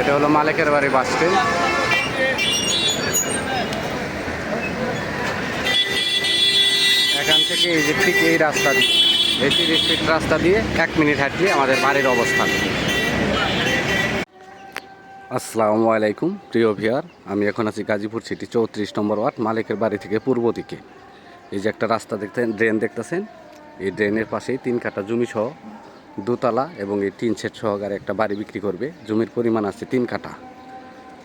এটা হলো মালিকের বাড়ি বাস স্ট্যান্ড। এখান থেকে এই যে ঠিক এই রাস্তা দিয়ে, এই 30 ফিট রাস্তা দিয়ে 1 মিনিট হাঁটলে আমাদের বাড়ির অবস্থান। আসসালামু আলাইকুম প্রিয় ভিউয়ার, আমি এখন আছি গাজীপুর সিটি 34 নম্বর ওয়ার্ড, মালিকের বাড়ি থেকে পূর্ব দিকে। এই যে একটা রাস্তা দেখতেছেন, ড্রেন দেখতেছেন, এই ড্রেনের পাশেই 3 কাঠা জমি সহ দোতলা এবং এই 3 সেট সহকারে একটা বাড়ি বিক্রি করবে। জমির পরিমাণ আছে 3 কাঠা।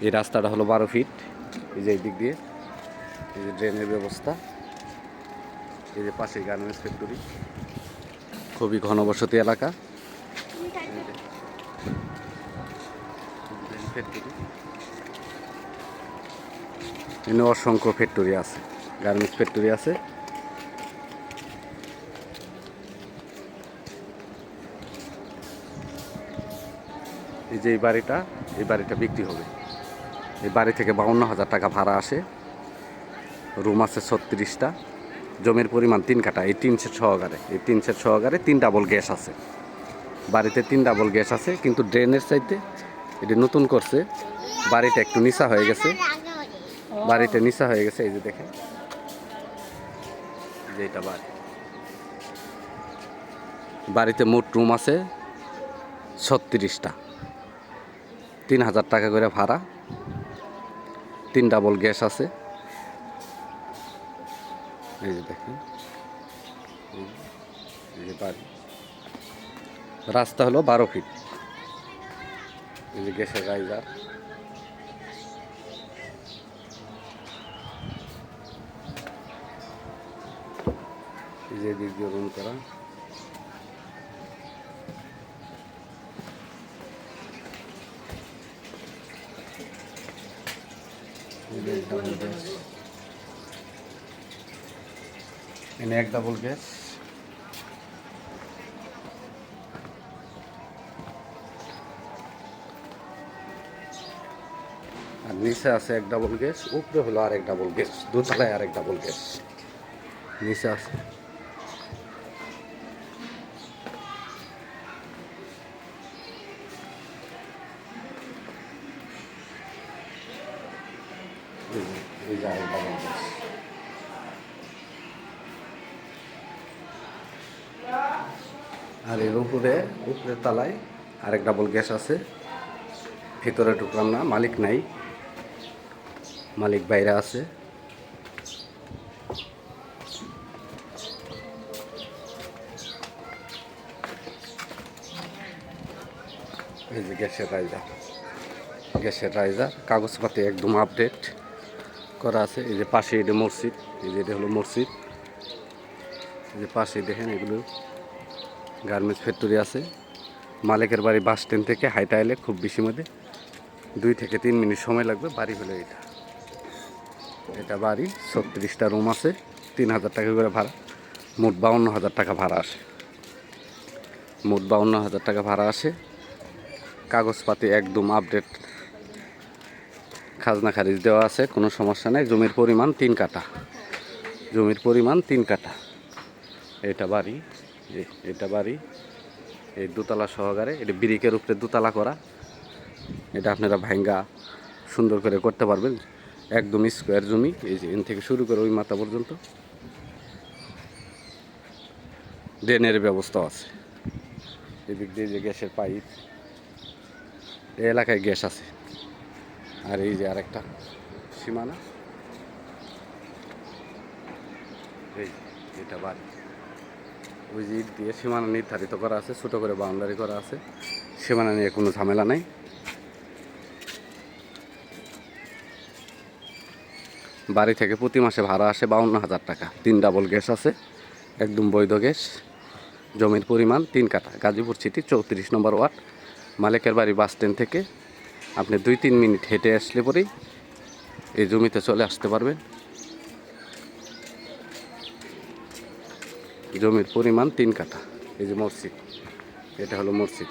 এই রাস্তাটা হলো 12 ফিট। এই যে এই দিক দিয়ে এই যে ড্রেনের ব্যবস্থা, এই যে পাশে গার্মেন্টস ফ্যাক্টরি, খুবই ঘনবসতি এলাকা। এখানে অসংখ্য ফ্যাক্টরি আছে, গার্মেন্টস ফ্যাক্টরি আছে। এই যে এই বাড়িটা বিক্রি হবে। এই বাড়ি থেকে 52,000 টাকা ভাড়া আসে। রুম আছে 36টা। জমির পরিমাণ 3 কাঠা। এই 3 সেট সহকারে, এই 3 সেট সহকারে 3 ডাবল গ্যাস আছে। বাড়িতে 3 ডাবল গ্যাস আছে, কিন্তু ড্রেনের চাইতে এটি নতুন করছে। বাড়িটা একটু নিচা হয়ে গেছে, বাড়িটা নিচা হয়ে গেছে। এই যে দেখেন, যে এটা বাড়িতে মোট রুম আছে 36টা। 3,000 টাকা করে ভাড়া। 3 ডাবল গ্যাস আছে। এই যে দেখেন, এই যে বাড়ি। রাস্তা হলো 12 ফিট। এই যে গ্যাসের রাইজার, এই যে দিক দিয়ে রুম করা। এনে 1 ডাবল গ্যাস। আর নিচে আছে 1 ডাবল গ্যাস, উপরে হলো আর 1 ডাবল গ্যাস, দোতলায় আর 1 ডাবল গ্যাস নিচে আছে। এই যে আরেক ডাবল গ্যাস। আর এর উপরের তলায় আরেক ডাবল গ্যাস আছে। ভিতরে ঢুকলাম না, মালিক নাই, মালিক বাইরে আছে। এই যে গ্যাসের রাইজার, কাগজপাতি একদম আপডেট করা আছে। এই যে পাশে এটা মসজিদ, এই যে এটা হলো মসজিদ। এই যে পাশে দেখেন, এগুলো গার্মেন্টস ফ্যাক্টরি আছে। মালিকের বাড়ি বাস স্ট্যান্ড থেকে হাইটা এলে খুব বেশি মধ্যে 2 থেকে 3 মিনিট সময় লাগবে। বাড়ি হলো এটা বাড়ি। 36টা রুম আছে, 3,000 টাকা করে ভাড়া। মোট 52,000 টাকা ভাড়া আসে। মোট 52,000 টাকা ভাড়া আসে। কাগজপাতি একদম আপডেট, খাজনা খারিজ দেওয়া আছে, কোনো সমস্যা নেই। জমির পরিমাণ 3 কাঠা। জমির পরিমাণ 3 কাঠা। এটা বাড়ি, এটা বাড়ি। এই দোতলা সহকারে, এটা ব্রিকের উপরে দোতলা করা। এটা আপনারা ভাঙ্গা সুন্দর করে করতে পারবেন। একদম স্কোয়ার জমি। এই যে এখান থেকে শুরু করে ওই মাথা পর্যন্ত ড্রেনের ব্যবস্থা আছে। এদিক দিয়ে যে গ্যাসের পাইপ, এই এলাকায় গ্যাস আছে। আর এই যে আরেকটা সীমানা, এই এটা বাড়ি। ওই যে ইট দিয়ে সীমানা নির্ধারিত করা আছে, ছোটো করে বাউন্ডারি করা আছে। সীমানা নিয়ে কোনো ঝামেলা নাই। বাড়ি থেকে প্রতি মাসে ভাড়া আসে 52,000 টাকা। 3 ডাবল গ্যাস আছে, একদম বৈধ গ্যাস। জমির পরিমাণ 3 কাঠা। গাজীপুর সিটি 34 নম্বর ওয়ার্ড, মালিকের বাড়ি বাস স্ট্যান্ড থেকে আপনি 2-3 মিনিট হেঁটে আসলে পরেই এই জমিতে চলে আসতে পারবেন। জমির পরিমাণ 3 কাঠা। এই যে মসজিদ, এটা হলো মসজিদ,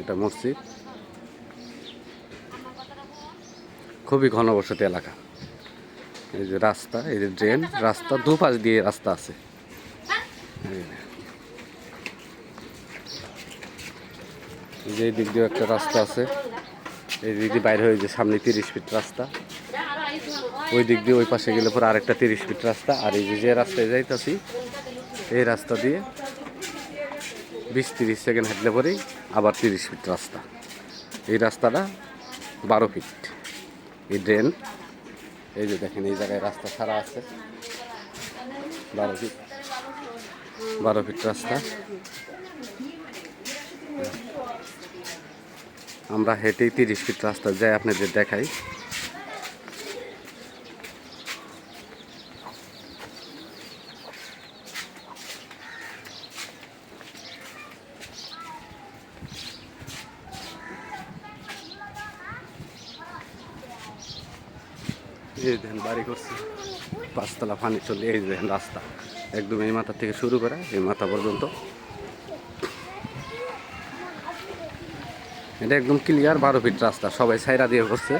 এটা মসজিদ। খুবই ঘনবসতি এলাকা। এই যে রাস্তা, এই যে ড্রেন, রাস্তা দুপাশ দিয়ে রাস্তা আছে। এই যে দিক দিয়ে একটা রাস্তা আছে। এই দিক দিয়ে বাইরে হয়ে যে সামনে 30 ফিট রাস্তা, ওই দিক দিয়ে ওই পাশে গেলে পরে আরেকটা 30 ফিট রাস্তা। আর এই যে রাস্তায় যাইতাছি এই রাস্তা দিয়ে 20-30 সেকেন্ড হাঁটলে পরেই আবার 30 ফিট রাস্তা। এই রাস্তাটা 12 ফিট। এই ড্রেন, এই যে দেখেন এই জায়গায় রাস্তা ছাড়া আছে 12 ফিট রাস্তা। আমরা হেঁটেই 30 ফিট রাস্তা যাই আপনাদের দেখাই। এই দেখেন বাড়ি করছে 5 তলা পানি চলে। এই দেখেন রাস্তা একদম এই মাথা থেকে শুরু করে এই মাথা পর্যন্ত। এটা একদম ক্লিয়ার 12 ফিট রাস্তা, সবাই সাইরা দিয়ে করছে।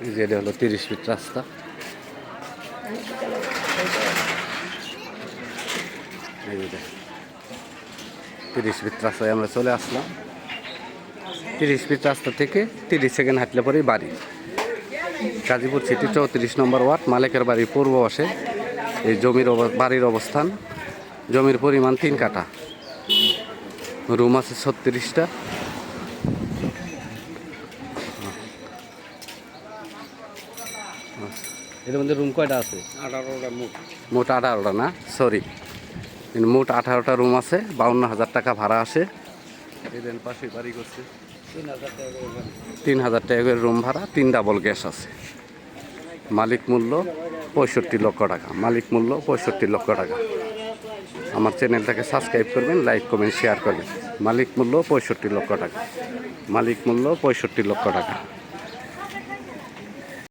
এই যে এটা হলো 30 ফিট রাস্তা। এই যে 30 ফিট রাস্তায় আমরা চলে আসলাম। 30 ফিট রাস্তা থেকে 30 সেকেন্ড হাঁটলে পরেই বাড়ি। গাজীপুর সিটি 34 নম্বর ওয়ার্ড, মালিকের বাড়ি পূর্ব পাশে। এই বাড়ির অবস্থান, জমির পরিমাণ 3 কাঠা, রুম আছে 36টা। এর মধ্যে রুম কয়টা আছে? 18টা মোট 18টা না, সরি, মোট 18টা রুম আছে। 52,000 টাকা ভাড়া আসে। এদের পাশে বাড়ি করছে 3,000 টাকা করে রুম ভাড়া, 3 ডাবল গ্যাস আছে। মালিক মূল্য 65 লক্ষ টাকা। মালিক মূল্য 65 লক্ষ টাকা। আমার চ্যানেলটাকে সাবস্ক্রাইব করবেন, লাইক কমেন্ট শেয়ার করবেন। মালিক মূল্য 65 লক্ষ টাকা। মালিক মূল্য 65 লক্ষ টাকা।